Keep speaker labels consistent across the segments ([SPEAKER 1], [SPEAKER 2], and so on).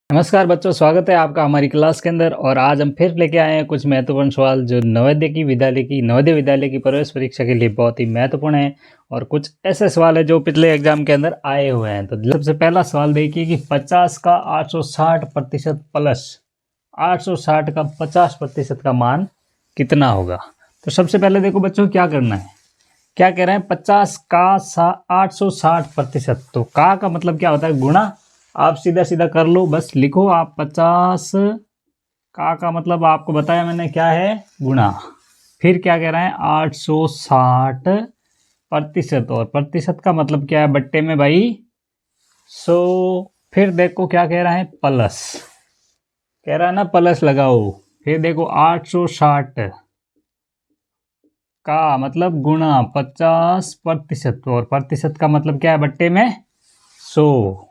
[SPEAKER 1] नमस्कार बच्चों, स्वागत है आपका हमारी क्लास के अंदर। और आज हम फिर लेके आए हैं कुछ महत्वपूर्ण सवाल जो नवोदय विद्यालय की प्रवेश परीक्षा के लिए बहुत ही महत्वपूर्ण है। और कुछ ऐसे सवाल है जो पिछले एग्जाम के अंदर आए हुए हैं। तो सबसे पहला सवाल देखिए कि 50 का 860% प्लस 860 का 50% का मान कितना होगा। तो सबसे पहले देखो बच्चों क्या करना है, क्या कह रहे हैं 50 का 860%। तो का मतलब क्या होता है, गुणा। आप सीधा सीधा कर लो, बस लिखो आप 50 का मतलब आपको बताया मैंने क्या है, गुणा। फिर क्या कह रहे हैं 860%, और प्रतिशत का मतलब क्या है, बट्टे में भाई 100। फिर देखो क्या कह रहा है, प्लस कह रहा है ना, प्लस लगाओ। फिर देखो 860 का मतलब गुणा 50%, और प्रतिशत का मतलब क्या है, बट्टे में 100।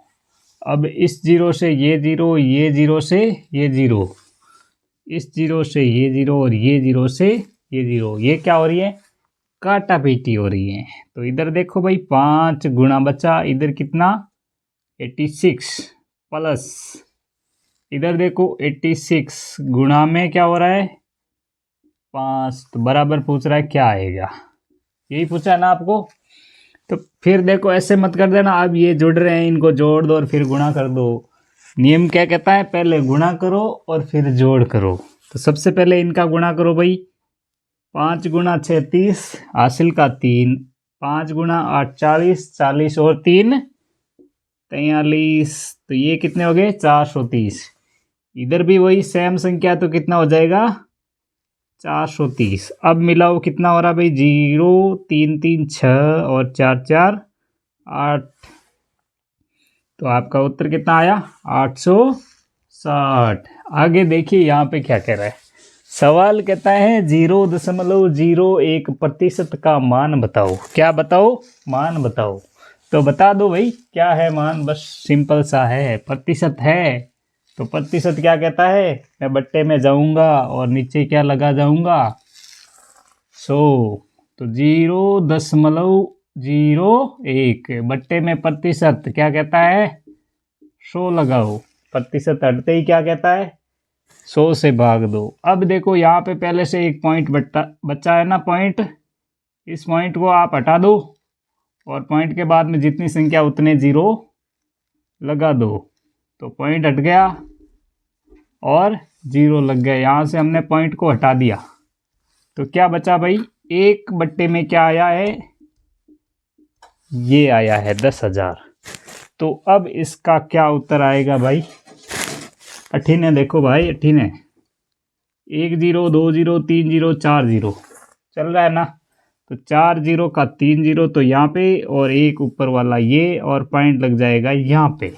[SPEAKER 1] अब इस जीरो से ये जीरो, ये जीरो से ये जीरो, इस जीरो से ये जीरो, और ये जीरो से ये जीरो, ये क्या हो रही है, काटा पीटी हो रही है। तो इधर देखो भाई 5 गुणा बचा, इधर कितना 86 प्लस, इधर देखो 86 गुणा में क्या हो रहा है 5, तो बराबर पूछ रहा है क्या आएगा, यही पूछा है ना आपको। तो फिर देखो ऐसे मत कर देना, अब ये जुड़ रहे हैं इनको जोड़ दो और फिर गुणा कर दो। नियम क्या कहता है, पहले गुणा करो और फिर जोड़ करो। तो सबसे पहले इनका गुणा करो भाई, 5 गुणा 6 30, हासिल का 3, 5 गुणा 8 40, 40 और 3 43। तो ये कितने हो गए 430। इधर भी वही सेम संख्या, तो कितना हो जाएगा 430। अब मिलाओ कितना हो रहा भाई, 0 3 3 6 और 4 4 8। तो आपका उत्तर कितना आया 860। आगे देखिए यहाँ पे क्या कह रहा है, सवाल कहता है 0.01% का मान बताओ। क्या बताओ, मान बताओ। तो बता दो भाई क्या है मान, बस सिंपल सा है, प्रतिशत है। तो प्रतिशत क्या कहता है, मैं बट्टे में जाऊंगा और नीचे क्या लगा जाऊंगा 100। तो 0.01 बट्टे में प्रतिशत क्या कहता है 100 लगाओ। प्रतिशत हटते ही क्या कहता है 100 से भाग दो। अब देखो यहाँ पे पहले से एक पॉइंट बचा है ना, पॉइंट, इस पॉइंट को आप हटा दो और पॉइंट के बाद में जितनी संख्या उतने जीरो लगा दो। तो पॉइंट हट गया और जीरो लग गया, यहाँ से हमने पॉइंट को हटा दिया। तो क्या बचा भाई, एक बट्टे में क्या आया है, ये आया है 10,000। तो अब इसका क्या उत्तर आएगा भाई, अठीने देखो भाई, अठीने 1 0 2 0 3 0 4 0 चल रहा है ना। तो 4 0 का 3 0 तो यहाँ पे, और एक ऊपर वाला ये, और पॉइंट लग जाएगा यहाँ पे।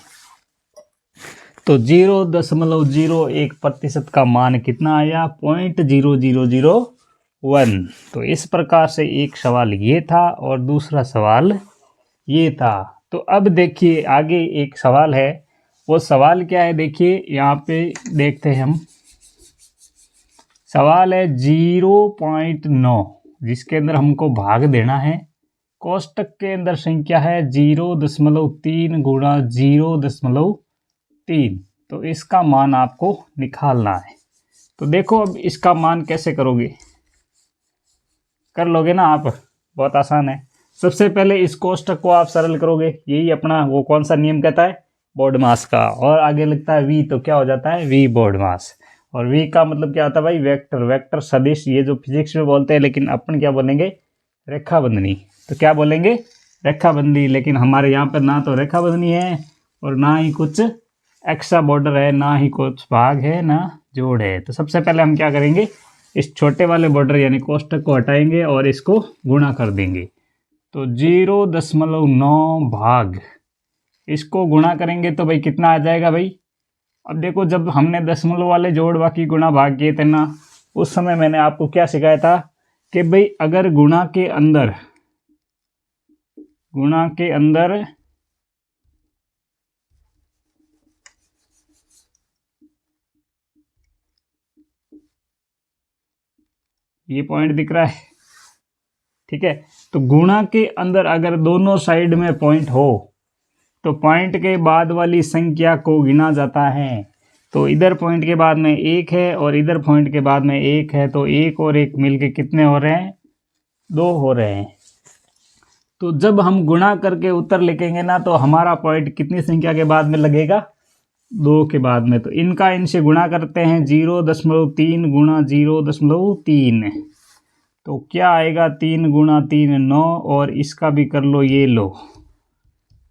[SPEAKER 1] तो 0.01% का मान कितना आया, 0.0001। तो इस प्रकार से एक सवाल ये था और दूसरा सवाल ये था। तो अब देखिए आगे एक सवाल है, वो सवाल क्या है देखिए यहाँ पे देखते हैं हम। सवाल है 0.9, जिसके अंदर हमको भाग देना है। कोष्टक के अंदर संख्या है 0.3 गुणा 0.3। तो इसका मान आपको निकालना है। तो देखो अब इसका मान कैसे करोगे, कर लोगे ना आप, बहुत आसान है। सबसे पहले इस कोष्टक को आप सरल करोगे, यही अपना वो कौन सा नियम कहता है, बोर्ड मास का। और आगे लगता है v, तो क्या हो जाता है v बोर्ड मास। और v का मतलब क्या होता है भाई, वेक्टर, वेक्टर सदिश, ये जो फिजिक्स में बोलते हैं, लेकिन अपन क्या बोलेंगे, रेखा बंधनी। तो क्या बोलेंगे, रेखा बंधनी। लेकिन हमारे यहाँ पर ना तो रेखा बंधनी है और ना ही कुछ एक्स्ट्रा बॉर्डर है, ना ही कुछ भाग है, ना जोड़ है। तो सबसे पहले हम क्या करेंगे, इस छोटे वाले बॉर्डर यानी कोष्टक को हटाएंगे और इसको गुणा कर देंगे। तो 0.9 भाग, इसको गुणा करेंगे तो भाई कितना आ जाएगा भाई। अब देखो जब हमने दशमलव वाले जोड़ बाकी गुणा भाग किए थे ना, उस समय मैंने आपको क्या सिखाया था कि भाई अगर गुणा के अंदर ये पॉइंट दिख रहा है, ठीक है। तो गुणा के अंदर अगर दोनों साइड में पॉइंट हो तो पॉइंट के बाद वाली संख्या को गिना जाता है। तो इधर पॉइंट के बाद में 1 है और इधर पॉइंट के बाद में 1 है, तो 1 और 1 मिलके कितने हो रहे हैं? 2 हो रहे हैं। तो जब हम गुणा करके उत्तर लिखेंगे ना, तो हमारा पॉइंट कितनी संख्या के बाद में लगेगा? 2 के बाद में। तो इनका इनसे गुणा करते हैं, 0.3 गुणा 0.3, तो क्या आएगा? 3 गुणा 3 9, और इसका भी कर लो, ये लो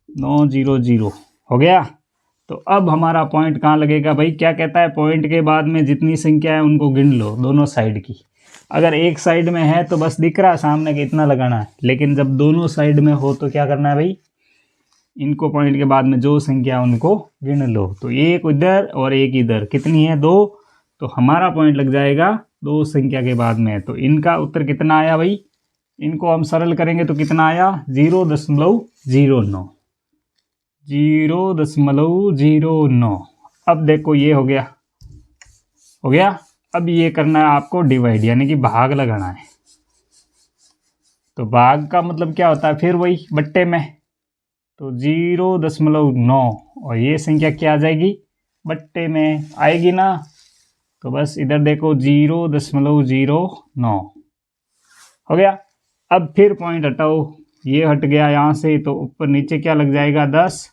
[SPEAKER 1] 900 हो गया। तो अब हमारा पॉइंट कहाँ लगेगा भाई? क्या कहता है? पॉइंट के बाद में जितनी संख्या है उनको गिन लो, दोनों साइड की। अगर एक साइड में है तो बस दिख रहा है सामने कि इतना लगाना है, लेकिन जब दोनों साइड में हो तो क्या करना है भाई? इनको पॉइंट के बाद में जो संख्या उनको गिन लो। तो एक इधर और एक इधर, कितनी है? 2। तो हमारा पॉइंट लग जाएगा 2 संख्या के बाद में। तो इनका उत्तर कितना आया भाई? इनको हम सरल करेंगे तो कितना आया? 0.09। 0.09। अब देखो ये हो गया, हो गया। अब ये करना है आपको डिवाइड, यानी कि भाग लगाना है। तो भाग का मतलब क्या होता है? फिर वही बट्टे में। तो 0.9, और ये संख्या क्या आ जाएगी? बट्टे में आएगी ना। तो बस इधर देखो 0.09 हो गया। अब फिर पॉइंट हटाओ, ये हट गया यहाँ से, तो ऊपर नीचे क्या लग जाएगा? 10,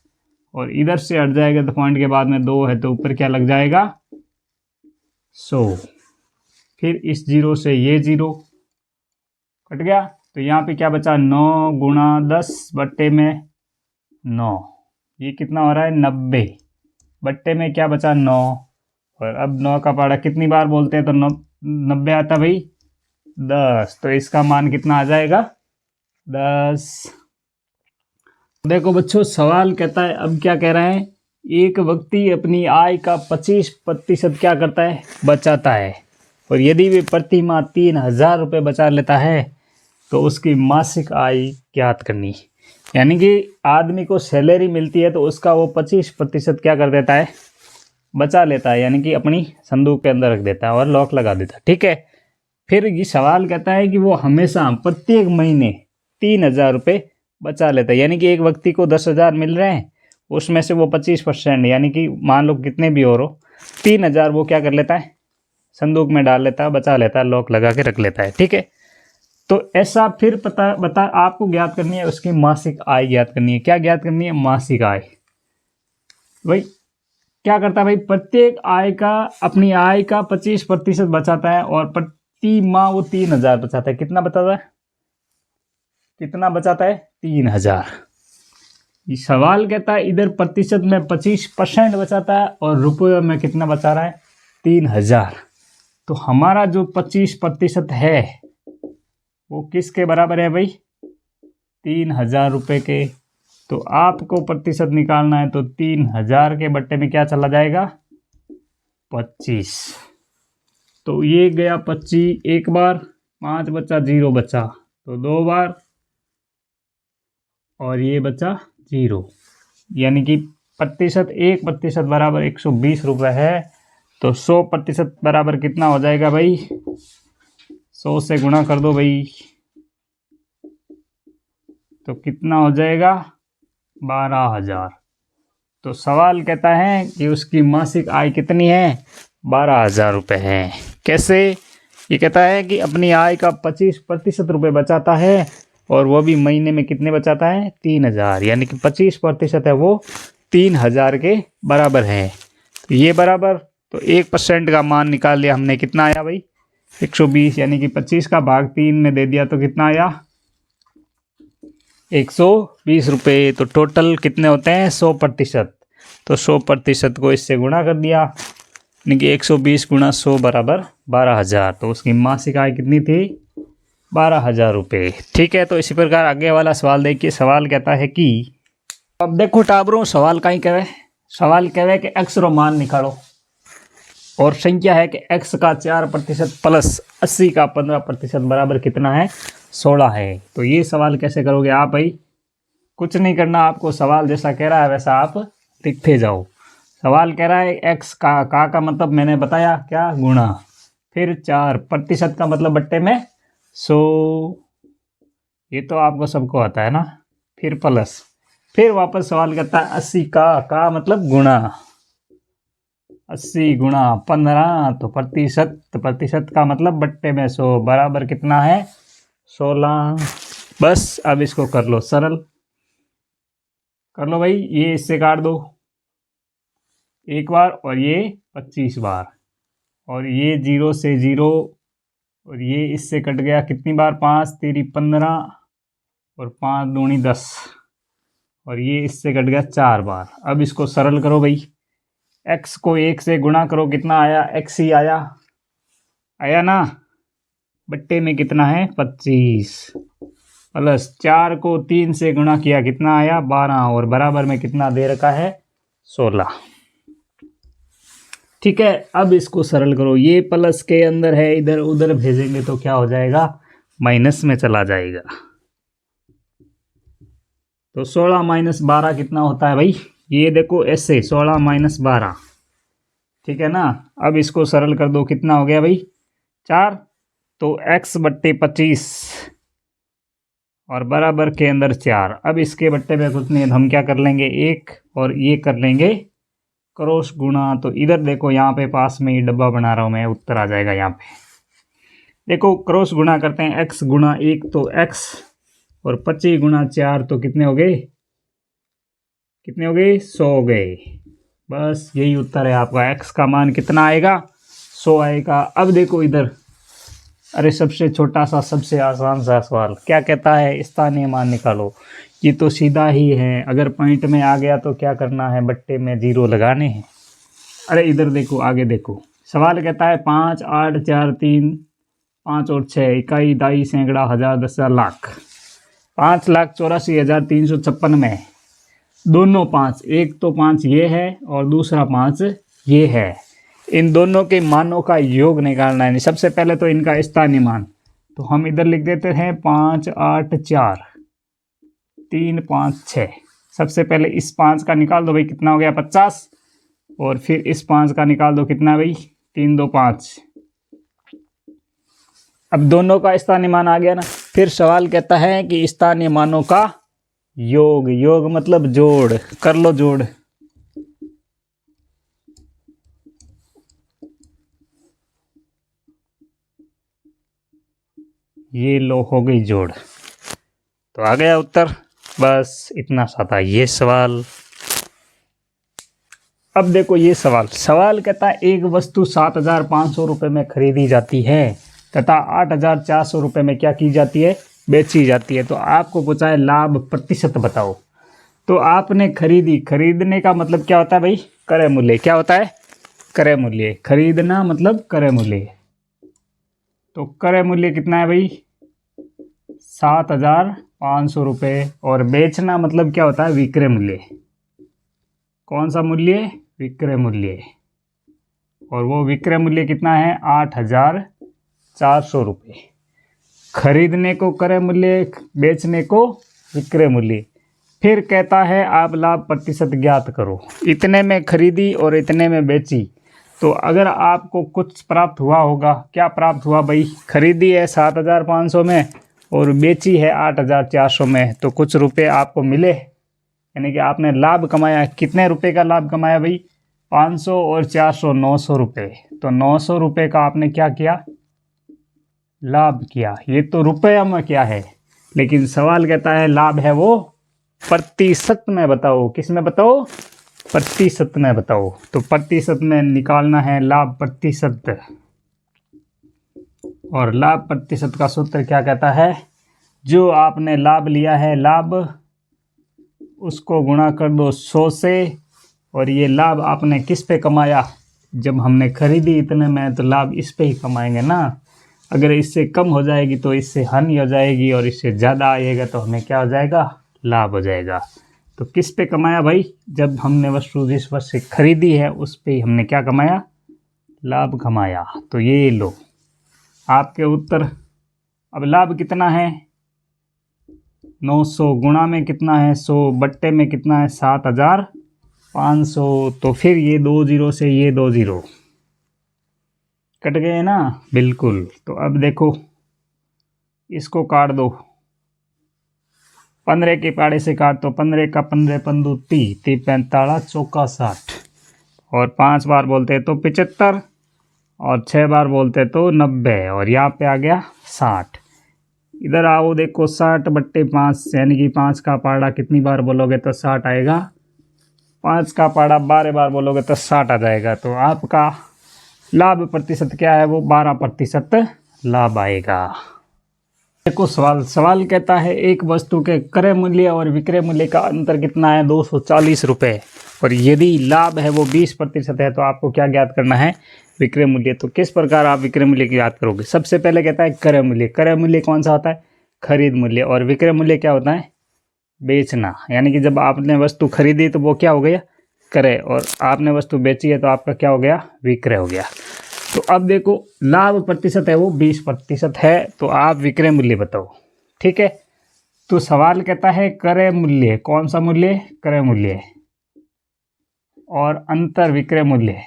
[SPEAKER 1] और इधर से हट जाएगा तो पॉइंट के बाद में 2 है, तो ऊपर क्या लग जाएगा? 100। फिर इस 0 से ये 0 कट गया, तो यहाँ पे क्या बचा? 9 गुणा 10 बट्टे में 9, ये कितना हो रहा है? 90 बट्टे में क्या बचा? 9। और अब 9 का पहाड़ा कितनी बार बोलते हैं तो 90 आता भाई? 10। तो इसका मान कितना आ जाएगा? 10। देखो बच्चों, सवाल कहता है, अब क्या कह रहे हैं? एक व्यक्ति अपनी आय का 25% क्या करता है? बचाता है। और यदि वे प्रति माह 3000 रुपये बचा लेता है तो उसकी मासिक आय ज्ञात करनी। यानी कि आदमी को सैलरी मिलती है तो उसका वो 25% क्या कर देता है? बचा लेता है, यानी कि अपनी संदूक के अंदर रख देता है और लॉक लगा देता है। ठीक है। फिर ये सवाल कहता है कि वो हमेशा प्रत्येक महीने 3000 रुपये बचा लेता है। यानी कि एक व्यक्ति को 10,000 मिल रहे हैं, उसमें से वो 25%, यानी कि मान लो कितने भी और हो, 3000 वो क्या कर लेता है? संदूक में डाल लेता है, बचा लेता है, लॉक लगा के रख लेता है। ठीक है। तो ऐसा फिर बता आपको ज्ञात करनी है उसकी मासिक आय ज्ञात करनी है। क्या ज्ञात करनी है? मासिक आय। भाई क्या करता है भाई? प्रत्येक आय का, अपनी आय का 25% बचाता है, और प्रति माह वो 3000 बचाता है। कितना बचाता है? कितना बचाता है? 3000। ये सवाल कहता है इधर प्रतिशत में 25% बचाता है और रुपये में कितना बचा रहा है? 3000। तो हमारा जो 25% है वो किसके बराबर है भाई? 3000 रुपये के। तो आपको प्रतिशत निकालना है, तो 3000 के बट्टे में क्या चला जाएगा? 25। तो ये गया 25 एक बार, 5 बचा, 0 बचा, तो 2 बार, और ये बचा 0। यानी कि प्रतिशत 1% बराबर 120 रुपये है। तो 100% बराबर कितना हो जाएगा भाई? 100 से गुणा कर दो भाई, तो कितना हो जाएगा? 12,000। तो सवाल कहता है कि उसकी मासिक आय कितनी है? 12,000 रुपये है। कैसे? ये कहता है कि अपनी आय का 25% रुपये बचाता है, और वो भी महीने में कितने बचाता है? 3000। यानी कि 25% है वो 3000 के बराबर है। तो ये बराबर, तो 1% का मान निकाल लिया हमने, कितना आया भाई? 120। यानी कि 25 का भाग 3 में दे दिया तो कितना आया? 120 रुपये। तो टोटल कितने होते हैं? 100%। तो 100% को इससे गुणा कर दिया, यानी कि 120 गुणा 100 बराबर 12,000। तो उसकी मासिक आय कितनी थी? 12,000 रुपये। ठीक है। तो इसी प्रकार आगे वाला सवाल देखिए। सवाल कहता है कि, अब देखो टाबरों, सवाल कहीं कहे, सवाल कहे कि एक्स रो मान निकालो, और संख्या है कि x का 4% प्लस 80 का 15% बराबर कितना है? 16 है। तो ये सवाल कैसे करोगे आप भाई? कुछ नहीं करना आपको, सवाल जैसा कह रहा है वैसा आप लिखते जाओ। सवाल कह रहा है x का मतलब मैंने बताया क्या? गुणा, फिर 4% का मतलब बट्टे में 100, ये तो आपको सबको आता है ना, फिर प्लस फिर वापस सवाल करता है 80 का मतलब गुणा, 80 गुणा 15 तो प्रतिशत, प्रतिशत का मतलब बट्टे में 100 बराबर कितना है 16। बस अब इसको कर लो सरल, कर लो भाई, ये इससे काट दो एक बार और ये 25 बार, और ये 0 से 0 और ये इससे कट गया कितनी बार, 5 तेरी 15 और 5 दूनी 10 और ये इससे कट गया 4 बार। अब इसको सरल करो भाई, x को 1 से गुणा करो, कितना आया x ही आया, आया ना, बट्टे में कितना है 25 प्लस 4 को 3 से गुणा किया कितना आया 12 और बराबर में कितना दे रखा है 16। ठीक है, अब इसको सरल करो, ये प्लस के अंदर है, इधर उधर भेजेंगे तो क्या हो जाएगा माइनस में चला जाएगा। तो 16 माइनस 12 कितना होता है भाई, ये देखो ऐसे 16 माइनस 12, ठीक है ना। अब इसको सरल कर दो, कितना हो गया भाई 4, तो x बट्टे 25 और बराबर के अंदर 4। अब इसके बट्टे में कुछ नहीं, हम क्या कर लेंगे 1 और ये कर लेंगे क्रॉस गुणा। तो इधर देखो यहाँ पे पास में ही डब्बा बना रहा हूँ मैं, उत्तर आ जाएगा यहाँ पे। देखो क्रॉस गुणा करते हैं, x गुणा 1 तो x और 25 गुणा 4 तो कितने हो गए, कितने हो गए 100 हो गए। बस यही उत्तर है आपका, x का मान कितना आएगा 100 आएगा। अब देखो इधर, अरे सबसे छोटा सा सबसे आसान सा सवाल क्या कहता है, स्थानीय मान निकालो। ये तो सीधा ही है, अगर पॉइंट में आ गया तो क्या करना है बट्टे में 0 लगाने हैं। अरे इधर देखो, आगे देखो, सवाल कहता है 5 8 4 3 5 और 6 इकाई दाई सैकड़ा हज़ार 10,000 लाख, 5,84,356 में दोनों 5, एक तो 5 ये है और दूसरा 5 ये है, इन दोनों के मानों का योग निकालना है। सबसे पहले तो इनका स्थानीय मान, तो हम इधर लिख देते हैं 5 8 4 3 5 6। सबसे पहले इस 5 का निकाल दो भाई, कितना हो गया 50, और फिर इस 5 का निकाल दो, कितना भाई 3 2 5। अब दोनों का स्थानीय मान आ गया ना। फिर सवाल कहता है कि स्थानीय मानों का योग, योग मतलब जोड़, कर लो जोड़। ये लो हो गई जोड़, तो आ गया उत्तर। बस इतना सा था ये सवाल। अब देखो ये सवाल कहता है एक वस्तु 7,500 रुपये में खरीदी जाती है तथा 8,400 रुपये में क्या की जाती है, बेची जाती है। तो आपको पूछा है लाभ प्रतिशत बताओ। तो आपने खरीदी, खरीदने का मतलब क्या होता है भाई, क्रय मूल्य। क्या होता है क्रय मूल्य, खरीदना मतलब क्रय मूल्य। तो क्रय मूल्य कितना है भाई 7,500 रुपये, और बेचना मतलब क्या होता है विक्रय मूल्य। कौन सा मूल्य, विक्रय मूल्य, और वो विक्रय मूल्य कितना है 8,400 रुपये। खरीदने को क्रय मूल्य, बेचने को विक्रय मूल्य। फिर कहता है आप लाभ प्रतिशत ज्ञात करो, इतने में खरीदी और इतने में बेची। तो अगर आपको कुछ प्राप्त हुआ होगा, क्या प्राप्त हुआ भाई, खरीदी है 7,500 में और बेची है 8,400 में, तो कुछ रुपए आपको मिले, यानी कि आपने लाभ कमाया। कितने रुपए का लाभ कमाया भाई 500 और 400 900 रुपये। तो 900 रुपये का आपने क्या किया, लाभ किया। ये तो रुपया में क्या है, लेकिन सवाल कहता है लाभ है वो प्रतिशत में बताओ। किस में बताओ, प्रतिशत में बताओ। तो प्रतिशत में निकालना है लाभ प्रतिशत, और लाभ प्रतिशत का सूत्र क्या कहता है, जो आपने लाभ लिया है लाभ उसको गुणा कर दो 100 से, और ये लाभ आपने किस पे कमाया, जब हमने खरीदी इतने में, तो लाभ इस पे ही कमाएंगे ना। अगर इससे कम हो जाएगी तो इससे हानि हो जाएगी, और इससे ज़्यादा आएगा तो हमें क्या हो जाएगा, लाभ हो जाएगा। तो किस पे कमाया भाई, जब हमने वस्तु जिस वस्तु से खरीदी है उस पे हमने क्या कमाया, लाभ कमाया। तो ये लो आपके उत्तर। अब लाभ कितना है 900, गुणा में कितना है 100, बट्टे में कितना है 7,500। तो फिर ये 2 0 से ये 2 0 कट गए ना, बिल्कुल। तो अब देखो इसको काट दो, 15 के पाड़े से काट तो 15 का 15 पंदू 30, 30 45 चौका 60, और 5 बार बोलते तो 75, और 6 बार बोलते तो 90, और यहाँ पे आ गया 60। इधर आओ देखो 60/5 यानी कि 5 का पाड़ा कितनी बार बोलोगे तो 60 आएगा, 5 का पाड़ा 12 बार बोलोगे तो 60 आ जाएगा। तो आपका लाभ प्रतिशत क्या है, वो 12% लाभ आएगा। देखो सवाल कहता है एक वस्तु के क्रय मूल्य और विक्रय मूल्य का अंतर कितना है, 240 रुपये, और यदि लाभ है वो 20% है तो आपको क्या ज्ञात करना है, विक्रय मूल्य। तो किस प्रकार आप विक्रय मूल्य की याद करोगे, सबसे पहले कहता है क्रय मूल्य। क्रय मूल्य कौन सा होता है, खरीद मूल्य, और विक्रय मूल्य क्या होता है, बेचना। यानी कि जब आपने वस्तु खरीदी तो वो क्या हो गया, क्रय, और आपने वस्तु बेची है तो आपका क्या हो गया, विक्रय हो गया। तो अब देखो लाभ प्रतिशत है वो 20% है, तो आप विक्रय मूल्य बताओ। ठीक है, तो सवाल कहता है क्रय मूल्य, कौन सा मूल्य, क्रय मूल्य, और अंतर विक्रय मूल्य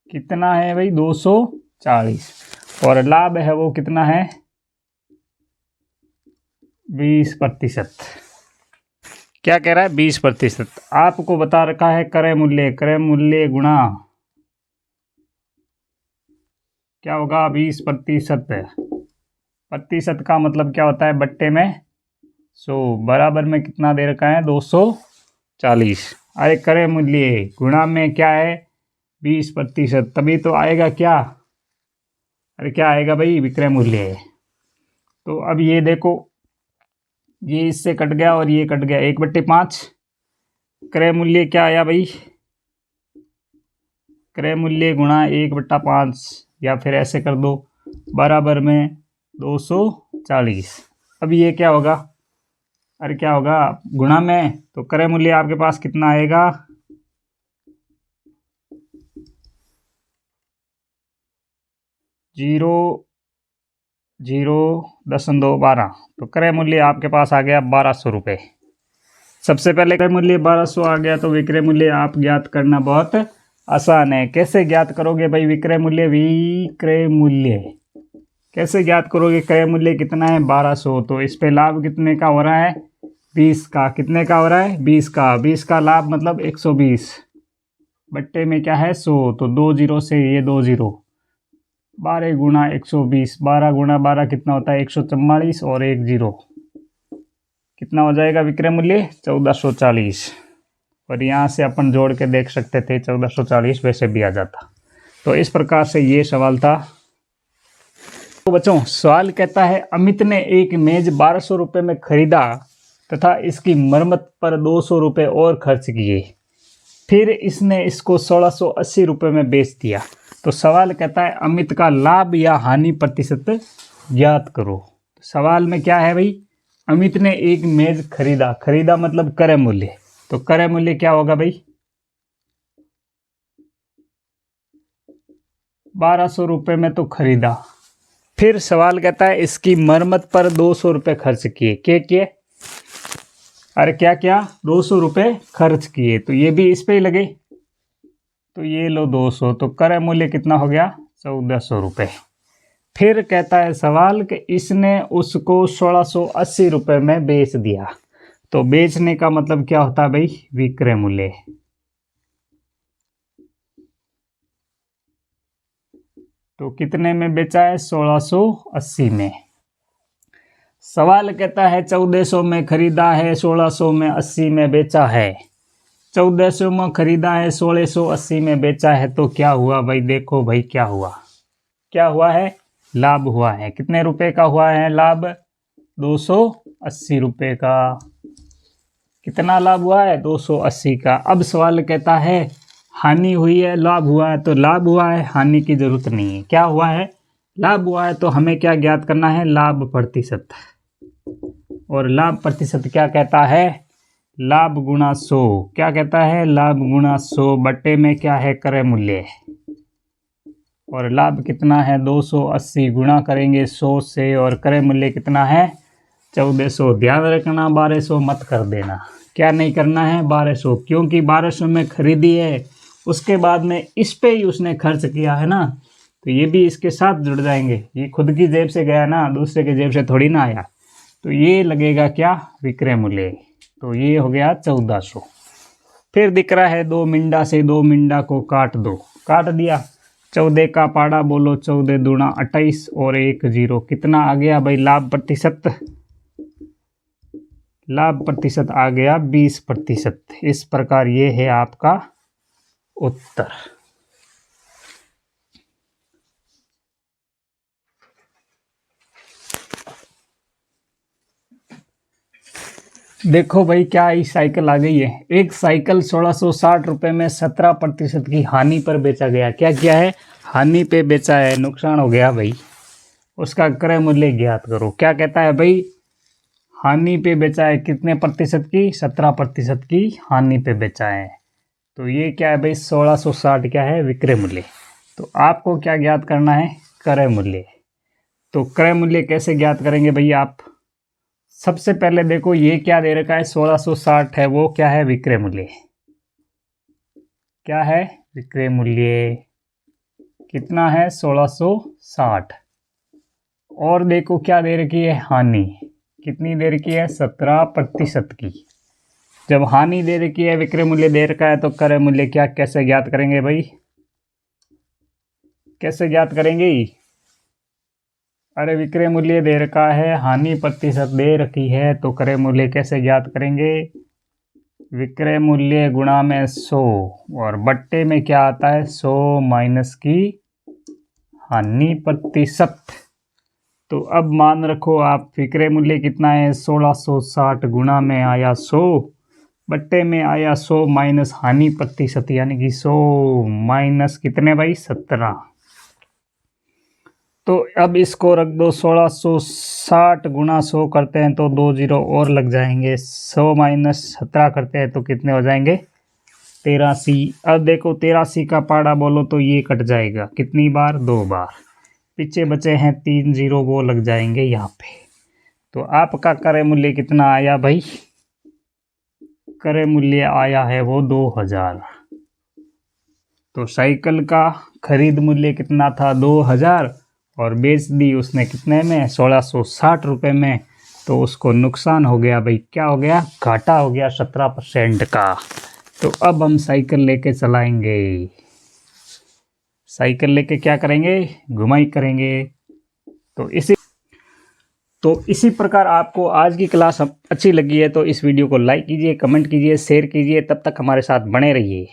[SPEAKER 1] कितना है भाई, 240, और लाभ है वो कितना है, 20%। क्या कह रहा है, 20%। आपको बता रखा है क्रय मूल्य, क्रय मूल्य गुणा क्या होगा, 20%। प्रतिशत का मतलब क्या होता है, बट्टे में 100, बराबर में कितना दे रखा है, 240। अरे क्रय मूल्य गुणा में क्या है, 20%, तभी तो आएगा क्या, अरे क्या आएगा भाई, विक्रय मूल्य। तो अब ये देखो, ये इससे कट गया और ये कट गया, 1/5। क्रय मूल्य क्या आया भाई, क्रय मूल्य गुणा 1/5, या फिर ऐसे कर दो, बराबर में 240। अब ये क्या होगा, अरे क्या होगा, गुणा में, तो क्रय मूल्य आपके पास कितना आएगा, 0.012। तो क्रय मूल्य आपके पास आ गया 1200 रुपये। सबसे पहले क्रय मूल्य 1200 आ गया, तो विक्रय मूल्य आप ज्ञात करना बहुत आसान है। कैसे ज्ञात करोगे भाई विक्रय मूल्य, विक्रय मूल्य कैसे ज्ञात करोगे, क्रय मूल्य कितना है 1200, तो इस पे लाभ कितने का हो रहा है, 20 का, कितने का हो रहा है, 20 का, 20 का लाभ मतलब 120, बट्टे में क्या है 100, तो 2 जीरो से ये 2 जीरो, 12 गुणा 120, 12 गुणा 12 कितना होता है, 144, और 1 जीरो कितना हो जाएगा विक्रय मूल्य, 1440। और यहाँ से अपन जोड़ के देख सकते थे 1440 वैसे भी आ जाता। तो इस प्रकार से ये सवाल था। तो बच्चों सवाल कहता है अमित ने एक मेज 1200 रुपये में खरीदा तथा इसकी मरम्मत पर 200 रुपये और खर्च किए, फिर इसने इसको 1680 रुपये में बेच दिया। तो सवाल कहता है अमित का लाभ या हानि प्रतिशत ज्ञात करो। तो सवाल में क्या है भाई, अमित ने एक मेज खरीदा, खरीदा मतलब क्रय मूल्य, तो क्रय मूल्य क्या होगा भाई, 1200 रुपये में तो खरीदा। फिर सवाल कहता है इसकी मरम्मत पर 200 रुपये खर्च किए, क्या किए, अरे क्या क्या, 200 रुपये खर्च किए, तो ये भी इस पे ही लगे, तो ये लो 200, तो क्रय मूल्य कितना हो गया, 1400 रुपये। फिर कहता है सवाल कि इसने उसको 1680 रुपये में बेच दिया। तो बेचने का मतलब क्या होता है भाई, विक्रय मूल्य। तो कितने में बेचा है, 1680 में। सवाल कहता है 1400 में खरीदा है, 1600 में 80 में बेचा है। 1400 में खरीदा है, 1680 में बेचा है, तो क्या हुआ भाई, देखो भाई क्या हुआ, क्या हुआ है, लाभ हुआ है। कितने रुपए का हुआ है लाभ, 280 रुपये का। कितना लाभ हुआ है, 280 का। अब सवाल कहता है हानि हुई है, लाभ हुआ है, तो लाभ हुआ है, हानि की जरूरत नहीं है। क्या हुआ है, लाभ हुआ है, तो हमें क्या ज्ञात करना है, लाभ प्रतिशत। और लाभ प्रतिशत क्या कहता है, लाभ गुणा 100। क्या कहता है, लाभ गुणा 100, बट्टे में क्या है, क्रय मूल्य। और लाभ कितना है, 280, गुणा करेंगे 100 से, और क्रय मूल्य कितना है, 1400। ध्यान रखना 1200 मत कर देना, क्या नहीं करना है, 1200, क्योंकि 1200 में खरीदी है, उसके बाद में इस पे ही उसने खर्च किया है ना, तो ये भी इसके साथ जुड़ जाएंगे। ये खुद की जेब से गया ना, दूसरे के जेब से थोड़ी ना आया। तो ये लगेगा क्या, विक्रय मूल्य। तो ये हो गया 1400। फिर दिख रहा है 2 मिंडा से 2 मिंडा को काट दो, काट दिया। 14 का पाड़ा बोलो, 14 दूना 28 और 1 0, कितना आ गया भाई लाभ प्रतिशत? लाभ प्रतिशत आ गया 20%। इस प्रकार ये है आपका उत्तर। देखो भाई क्या ई साइकिल आ गई है। एक साइकिल 1660 रुपये में 17% की हानि पर बेचा गया। क्या किया है, हानि पे बेचा है, नुकसान हो गया भाई। उसका क्रय मूल्य ज्ञात करो। क्या कहता है भाई, हानि पे बेचा है कितने प्रतिशत की, 17% की हानि पे बेचा है। तो ये क्या है भाई, 1660 क्या है, विक्रय मूल्य। तो आपको क्या ज्ञात करना है, क्रय मूल्य। तो क्रय मूल्य कैसे ज्ञात करेंगे भाई आप? सबसे पहले देखो ये क्या दे रखा है, 1660 है, वो क्या है, विक्रय मूल्य। क्या है, विक्रय मूल्य कितना है, 1660। और देखो क्या दे रखी है, हानि कितनी दे रखी है, 17% की। जब हानि दे रखी है, विक्रय मूल्य दे रखा है, तो क्रय मूल्य क्या कैसे ज्ञात करेंगे भाई, कैसे ज्ञात करेंगे? अरे विक्रय मूल्य दे रखा है, हानि प्रतिशत दे रखी है, तो क्रय मूल्य कैसे ज्ञात करेंगे, विक्रय मूल्य गुणा में 100 और बट्टे में क्या आता है, 100 माइनस की हानि प्रतिशत। तो अब मान रखो आप, विक्रय मूल्य कितना है, 1660 गुणा में आया 100, बट्टे में आया 100 माइनस हानि प्रतिशत, यानी कि 100 माइनस कितने भाई, 17। तो अब इसको रख दो, 1660 गुणा 100 करते हैं तो 2 0 और लग जाएंगे। 100 माइनस 17 करते हैं तो कितने हो जाएंगे, 83। अब देखो 83 का पाड़ा बोलो तो ये कट जाएगा, कितनी बार, 2 बार। पीछे बचे हैं 3 0, वो लग जाएंगे यहाँ पे। तो आपका क्रय मूल्य कितना आया भाई, क्रय मूल्य आया है वो 2000। तो साइकिल का खरीद मूल्य कितना था, 2000, और बेच दी उसने कितने में, 1660 रुपये में। तो उसको नुकसान हो गया भाई, क्या हो गया, घाटा हो गया 17% का। तो अब हम साइकिल लेके चलाएंगे, साइकिल लेके क्या करेंगे, घुमाई करेंगे। तो इसी प्रकार आपको आज की क्लास अच्छी लगी है तो इस वीडियो को लाइक कीजिए, कमेंट कीजिए, शेयर कीजिए। तब तक हमारे साथ बने रहिए।